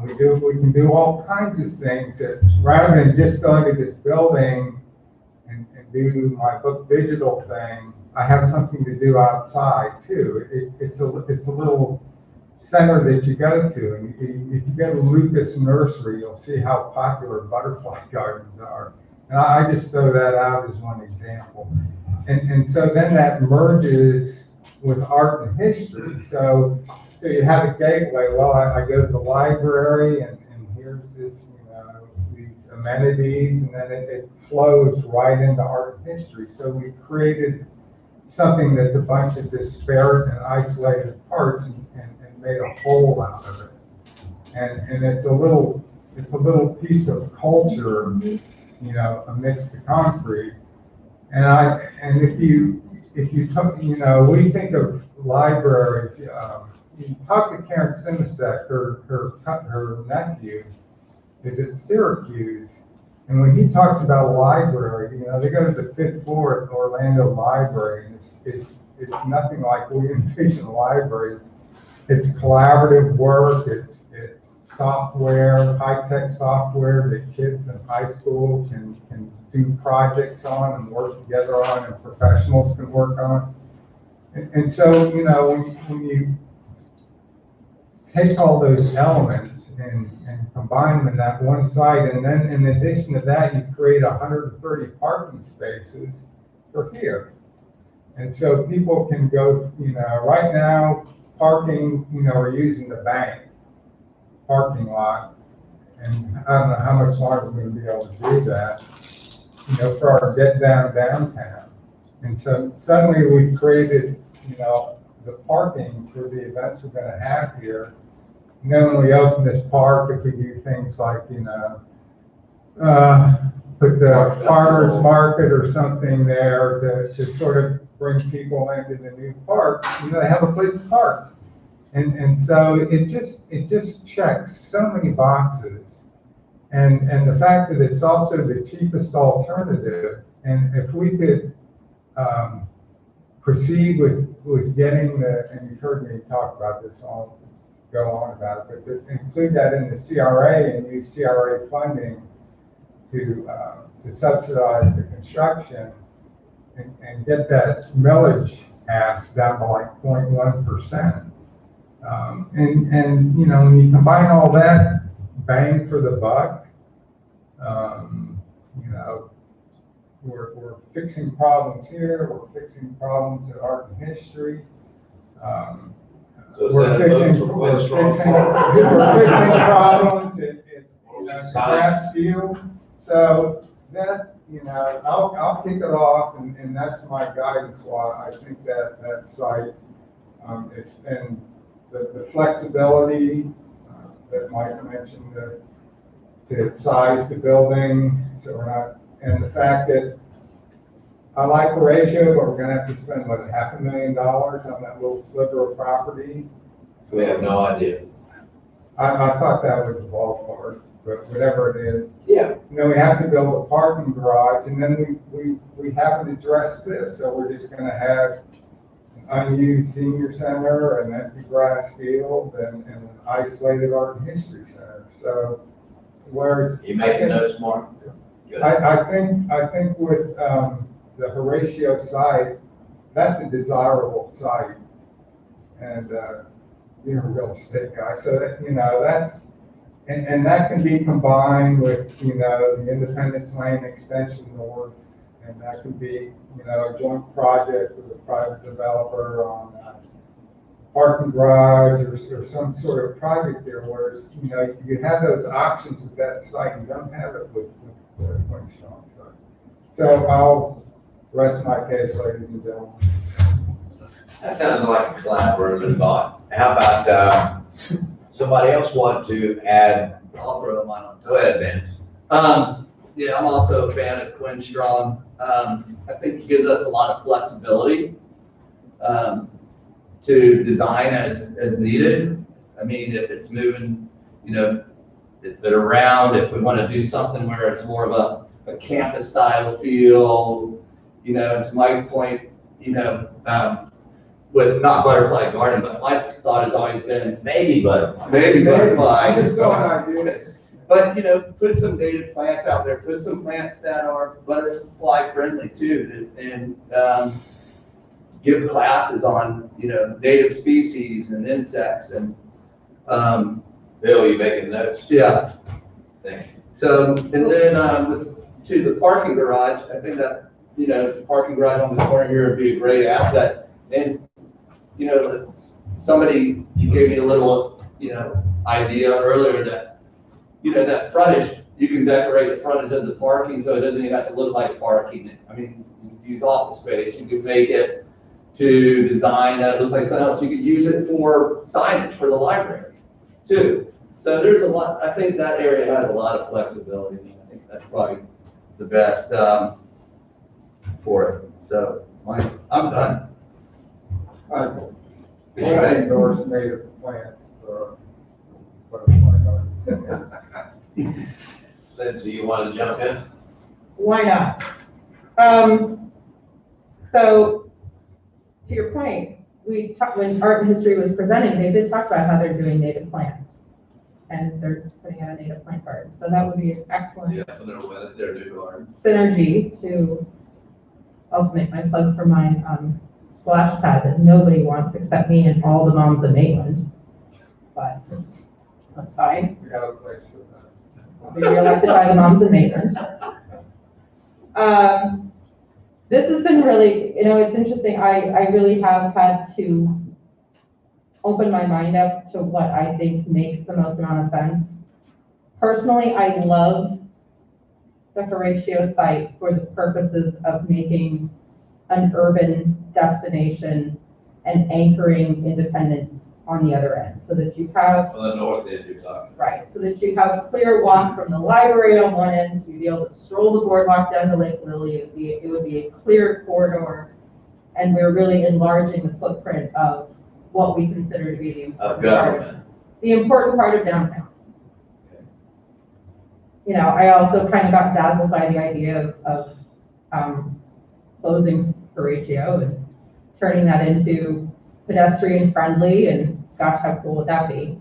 We can do all kinds of things that rather than just going to this building and do my book digital thing, I have something to do outside too. It's a little center that you go to, and if you go to Lucas Nursery, you'll see how popular butterfly gardens are. And I just throw that out as one example. And so then that merges with art and history. So you have a gateway. Well, I go to the library, and here's this, these amenities, and then it flows right into art and history. So we've created something that's a bunch of disparate and isolated parts and made a whole out of it. And it's a little piece of culture, amidst the concrete. And if you talk, we think of libraries, you talk to Karen Simasek, her nephew is at Syracuse, and when he talks about a library, they go to the 5th floor at Orlando Library, and it's nothing like we envision a library. It's collaborative work, it's software, high-tech software that kids in high school can do projects on and work together on, and professionals can work on. And so, when you take all those elements and combine them in that one site, and then in addition to that, you create 130 parking spaces for here. And so people can go, right now, parking, we're using the bank parking lot, and I don't know how much longer we're going to be able to do that, for our get down downtown. And so suddenly we've created, the parking for the events we're going to have here. And then when we open this park, if we do things like, put the farmer's market or something there to sort of bring people into the new park, they have a place to park. And so it just checks so many boxes. And the fact that it's also the cheapest alternative, and if we could proceed with getting and you've heard me talk about this, I'll go on about it, but to include that in the CRA and use CRA funding to subsidize the construction and get that millage ask down to like 0.1%. And, you know, when you combine all that bang for the buck, you know, we're fixing problems here, we're fixing problems in art and history. So is We're that a vote fixing, for we're Gwen fixing, Strong? we're fixing problems in grass field. So that, you know, I'll kick it off, and that's my guidance why I think that site, it's been the flexibility that Mike mentioned, to size the building, so we're not, and the fact that I like Horatio, but we're gonna have to spend, what, $500,000 on that little sliver of property? We have no idea. I thought that was the ballpark, but whatever it is. Yeah. And then we have to build a parking garage, and then we haven't addressed this, so we're just gonna have an unused senior center, an empty grass field, and an isolated art and history center. So, whereas. You making notes, Mark? Good. I think with, the Horatio site, that's a desirable site. And, you're a real estate guy, so that, you know, that's, and that can be combined with, you know, the Independence Lane extension north, and that can be, you know, a joint project with a private developer on parking garage or some sort of project there, where, you know, you have those options with that site, you don't have it with Queen Strong site. So I'll rest my case, ladies and gentlemen. That sounds like a collaborative thought. How about, somebody else want to add? I'll throw mine on top. Go ahead, Vince. Yeah, I'm also a fan of Quinn Strong. I think it gives us a lot of flexibility to design as needed. I mean, if it's moving, you know, it around, if we want to do something where it's more of a campus style feel, you know, to Mike's point, you know, with not Butterfly Garden, but my thought has always been Maybe butterfly. maybe Butterfly. I'm just throwing ideas. But, you know, put some native plants out there, put some plants that are butterfly friendly too, and give classes on, you know, native species and insects and, Bill, you making notes? yeah. Thank you. So, and then, to the parking garage, I think that, you know, the parking garage on the corner here would be a great asset. And, you know, somebody, you gave me a little, you know, idea earlier that, you know, that frontage, you can decorate the frontage of the parking so it doesn't even have to look like parking. I mean, you use office space, you could make it to design that it looks like something else. You could use it for signage for the library too. So there's a lot, I think that area has a lot of flexibility. And I think that's probably the best for it. So I'm done. I endorse native plants for Butterfly Garden. Lindsay, you want to jump in? Why not? So, to your point, we talked, when art and history was presenting, they did talk about how they're doing native plants. And they're putting out a native plant garden. So that would be an excellent Yeah, so they're new gardens. synergy to also make my plug for my splash pad that nobody wants except me and all the moms in Maitland. But that's fine. We got a place for that. I'll be reelected by the moms in Maitland. This has been really, you know, it's interesting. I really have had to open my mind up to what I think makes the most amount of sense. Personally, I love the Horatio site for the purposes of making an urban destination and anchoring Independence on the other end, so that you have, On the north end, you're talking. right, so that you have a clear walk from the library on one end, to be able to stroll the boardwalk down to Lake Lily. It would be a clear corridor, and we're really enlarging the footprint of what we consider to be the Of important part of downtown. You know, I also kind of got dazzled by the idea of closing Horatio and turning that into pedestrian friendly, and gosh, how cool would that be?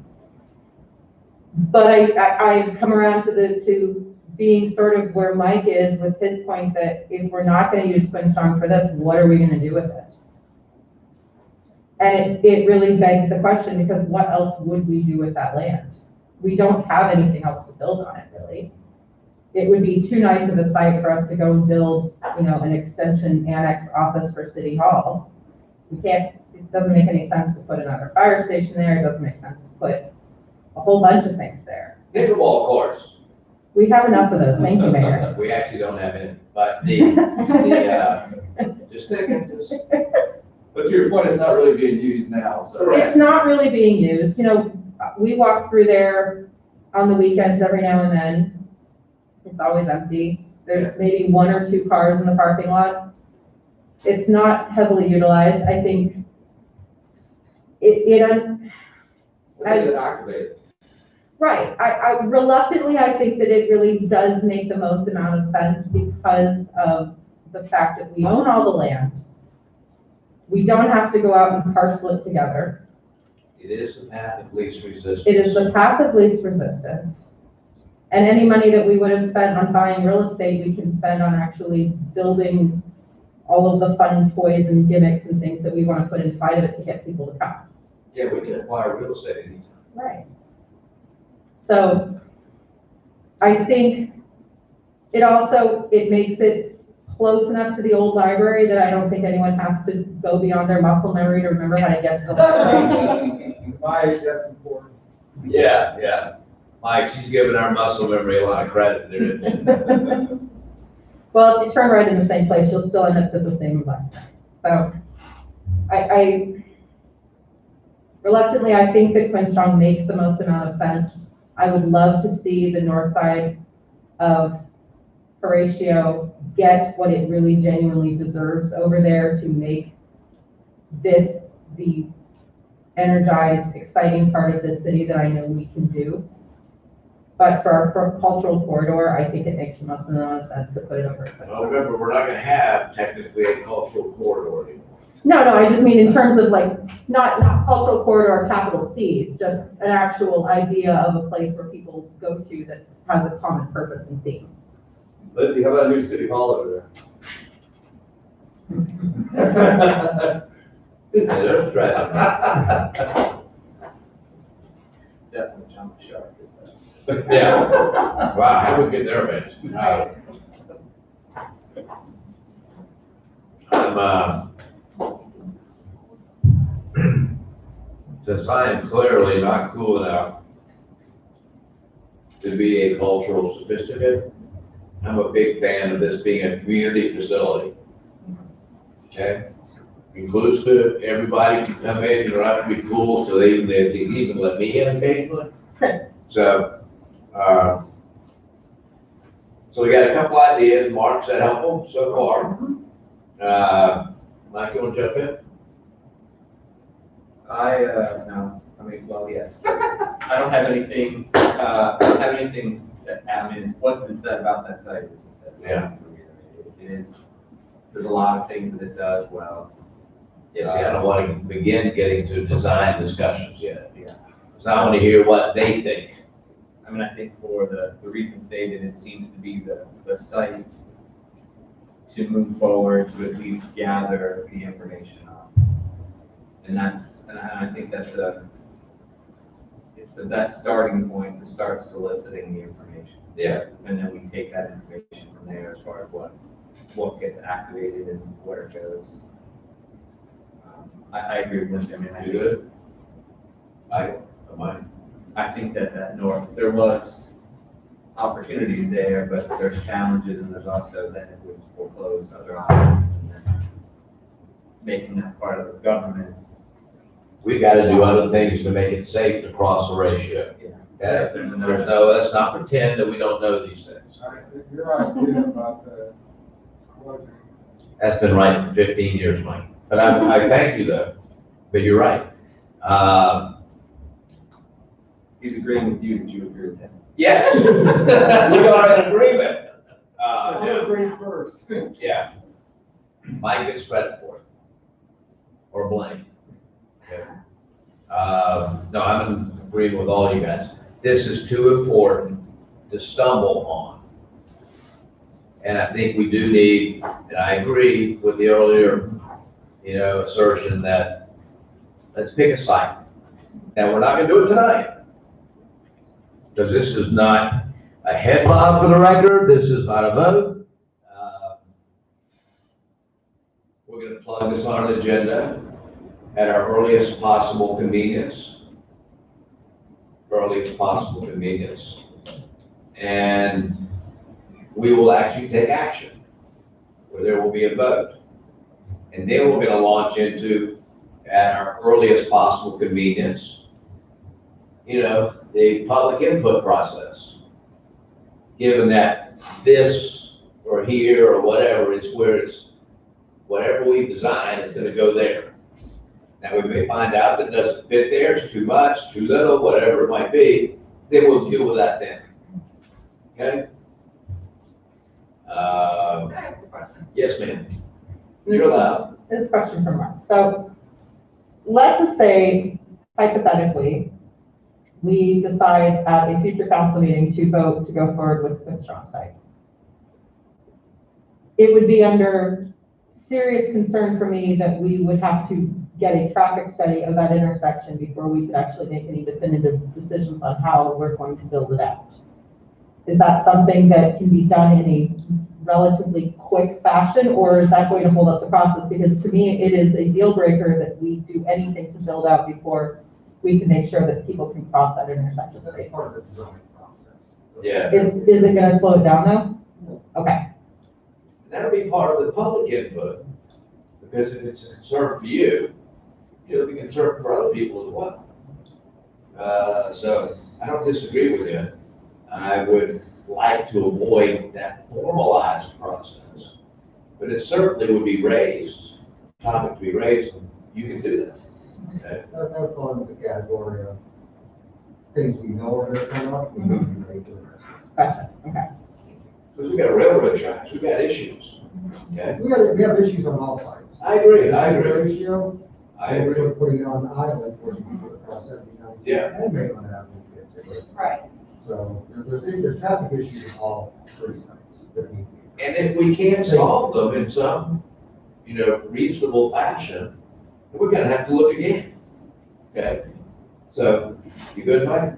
But I've come around to being sort of where Mike is with his point that if we're not gonna use Quinstrong for this, what are we gonna do with it? And it really begs the question, because what else would we do with that land? We don't have anything else to build on it, really. It would be too nice of a site for us to go and build, an extension annex office for City Hall. It doesn't make any sense to put another fire station there, it doesn't make sense to put a whole bunch of things there. Pickleball courts. We have enough of those, thank you, Mayor. We actually don't have any, but just thinking, But to your point, it's not really being used now, so. It's not really being used, we walk through there on the weekends every now and then. It's always empty. There's maybe 1 or 2 cars in the parking lot. It's not heavily utilized. I think activated. right. I reluctantly, I think that it really does make the most amount of sense because of the fact that we own all the land. We don't have to go out and parcel it together. It is the path of least resistance. It is the path of least resistance. And any money that we would have spent on buying real estate, we can spend on actually building all of the fun toys and gimmicks and things that we want to put inside of it to get people to come. Yeah, we can acquire real estate anytime. Right. So I think it makes it close enough to the old library that I don't think anyone has to go beyond their muscle memory to remember how to get to the library. Mike, that's important. Yeah. Mike, she's giving our muscle memory a lot of credit there. Well, if you turn right in the same place, you'll still end up with the same library. So reluctantly, I think that Quinstrong makes the most amount of sense. I would love to see the north side of Horatio get what it really genuinely deserves over there to make this the energized, exciting part of the city that I know we can do. But for our cultural corridor, I think it makes the most amount of sense to put it over. Well, remember, we're not gonna have technically a cultural corridor anymore. No, I just mean in terms of not cultural corridor capital C's, just an actual idea of a place where people go to that has a common purpose and theme. Lizzie, how about a new city hall over There's treasure. Definitely jump the shark. Yeah. Wow, how do we get there, man? Since I am clearly not cool enough to be a cultural sophisticate, I'm a big fan of this being a community facility. Okay? Inclusive, everybody can come in, you don't have to be cool, so they can even let me in occasionally. So we got a couple ideas. Mark, is that helpful so far? Mike, you want to jump in? No, yes. I don't have anything, what's been said about that site. Yeah. It is, there's a lot of things that it does well. Yeah, see, I don't want to begin getting to design discussions yet. Yeah. So I want to hear what they think. I think for the reason stated, it seems to be the site to move forward to at least gather the information on. And I think it's the best starting point to start soliciting the information. Yeah. And then we take that information from there as far as what gets activated and where it goes. I agree with Lindsay. You good? I think that north, there was opportunities there, but there's challenges and there's also then it would foreclose other options. And then making that part of the government. We got to do other things to make it safe to cross the ratio. Yeah. Let's not pretend that we don't know these things. Your idea about the closing. That's been right for 15 years, Mike. But I thank you though, but you're right. He's agreeing with you that you agree with him. Yes, we got an agreement. I'll agree first. Yeah. Mike gets credit for it, or blame. Okay. No, I'm in agreement with all you guys. This is too important to stumble on. And I think we do need, and I agree with the earlier, assertion that let's pick a site. And we're not gonna do it tonight. Because this is not a headline for the record, this is not a vote. We're gonna plug this on an agenda at our earliest possible convenience. Earliest possible convenience. And we will actually take action, where there will be a vote. And then we're gonna launch into, at our earliest possible convenience, the public input process. Given that this or here or whatever, whatever we design is gonna go there. Now, we may find out that it doesn't fit there, it's too much, too little, whatever it might be, then we'll deal with that then. Okay? Can I ask a question? Yes, ma'am. You're allowed. This is a question from Mark. So let's just say hypothetically, we decide at a future council meeting to vote to go forward with the strong site. It would be under serious concern for me that we would have to get a traffic study of that intersection before we could actually make any definitive decisions on how we're going to build it out. Is that something that can be done in a relatively quick fashion, or is that going to hold up the process? Because to me, it is a deal breaker that we do anything to build out before we can make sure that people can cross that intersection That's safely. part of the design process. Yeah. Is it gonna slow it down though? Okay, That'll be part of the public input, because if it's a concern for you, it'll be a concern for other people as well. So I don't disagree with you. I would like to avoid that formalized process, but it certainly would be raised, topic to be raised, and you can do that. Okay? That would fall into the category of things we know are gonna come up, we need to be ready to address. gotcha, okay. Because we got railroad tracks, we got issues. Okay? We have issues on all sides. I agree. Ratio, I agree. we're putting it on the island, where we can put across 79. Yeah. And Maitland Avenue, to get to it. Right. So there's traffic issues in all three sites that need to be. And if we can't solve them in some, reasonable fashion, we're gonna have to look again. Okay? So, you good, Mike?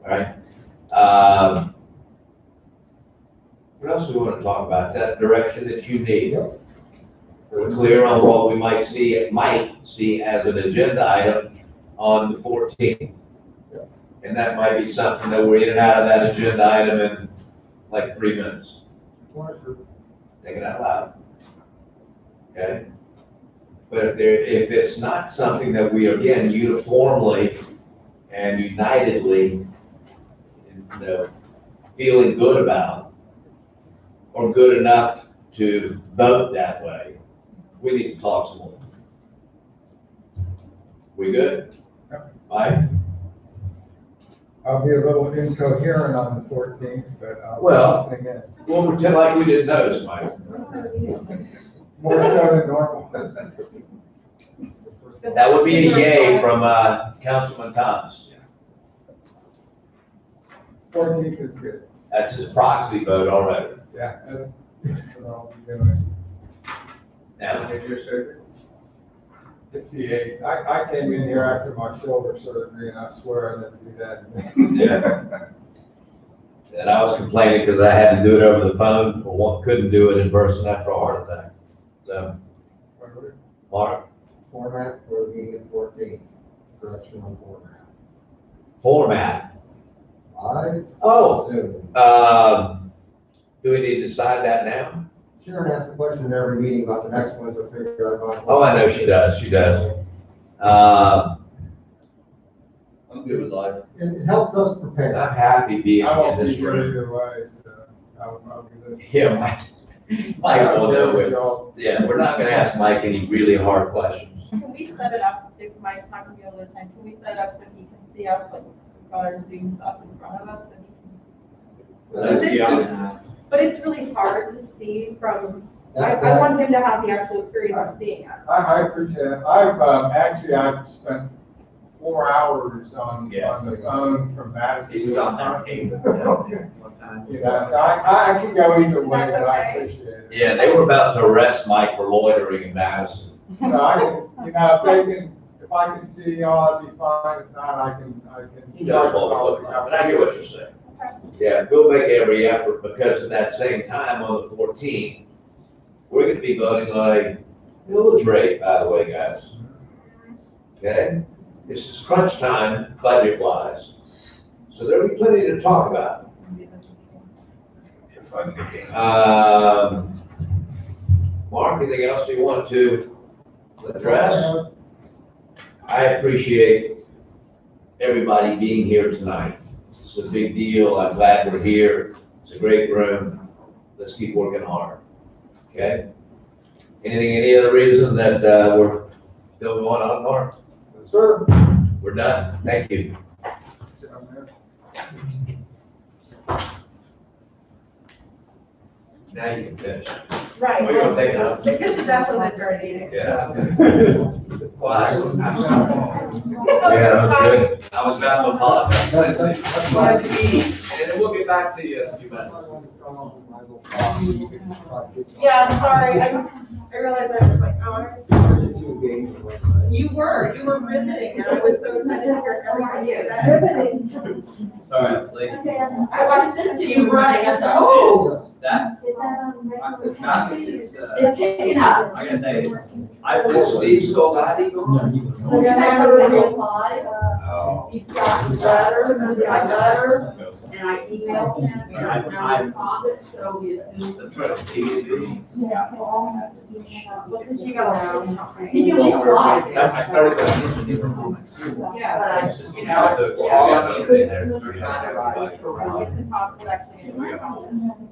All right. What else do we want to talk about? That direction that you need? Yep. We're clear on what we might see as an agenda item on the 14th. Yep. And that might be something that we're in and out of that agenda item in like 3 minutes. Take it out loud. Okay? But if it's not something that we, again, uniformly and unitedly, feeling good about, or good enough to vote that way, we need to talk some more. We good? Mike? I'll be a little incoherent on the 14th, but I'll Well- be listening in. We'll pretend like we didn't notice, Mike. More so than normal. That would be a yay from Councilman Thomas. 14th is good. That's his proxy vote already. Yeah, that's what I'll be doing. Now, It's the 8th. I came in here after my shoulder surgery, and I swear I didn't do that. yeah. And I was complaining because I had to do it over the phone, or couldn't do it in person after a heart attack. So, Mark, Format for the meeting at 14th, correction on format. format. Live. Zoom. Do we need to decide that now? Sharon asks the question in every meeting about the next one, so figure out. Oh, I know she does, I'm good with live. It helps us prepare. I'm happy being I won't in be this here room. either way, so I'll be listening. Yeah, Mike will know it. Yeah, we're not gonna ask Mike any really hard questions. Can we set it up, if Mike's not gonna be able to attend, can we set it up so he can see us, like, we've got our Zooms up in front of us, so he can. Let's be honest. But it's really hard to see from I want him to have the actual experience of seeing us. I appreciate it. I've spent 4 hours on the phone from Madison. He was on that tape one time. You know, so I can go either way, That's but I okay. appreciate it. Yeah, they were about to arrest Mike for loitering in Madison. So I can, you know, if I can see y'all, it'd be fine. If not, I can. He knows what we're looking at, but I hear what you're saying. Yeah, we'll make every effort, because at that same time, on the 14th, we're gonna be voting on a millage rate, by the way, guys. Okay? This is crunch time, budget wise. So there'll be plenty to talk about. Mark, anything else you want to address? I appreciate everybody being here tonight. It's a big deal. I'm glad we're here. It's a great room. Let's keep working hard. Okay? Any other reason that we're still going on, Mark? Sir? We're done. Thank you. Now you can finish. Right. We're gonna take it up. Because that's when I started eating. Yeah. Well, I'm sorry. Yeah, that was good. I was about to apologize. Glad to be, and then we'll get back to you in a few minutes. Yeah, I'm sorry, I realized I was like, you were riveting, and I was so excited to hear everybody say that. Sorry, I'm late. I watched it to you running, I thought, oh. That, it's not, it's, It's picking up. I gotta say, I Is wish Steve still alive? So then I heard him reply, Oh. he's got his letter, my letter, and I emailed him, and I now responded, so he assumed. the productivity. Well, since you got around. He can leave a lot. I started to different moments. Yeah, but I, It's just, you know, the- yeah. the- It's impossible to actually get it right.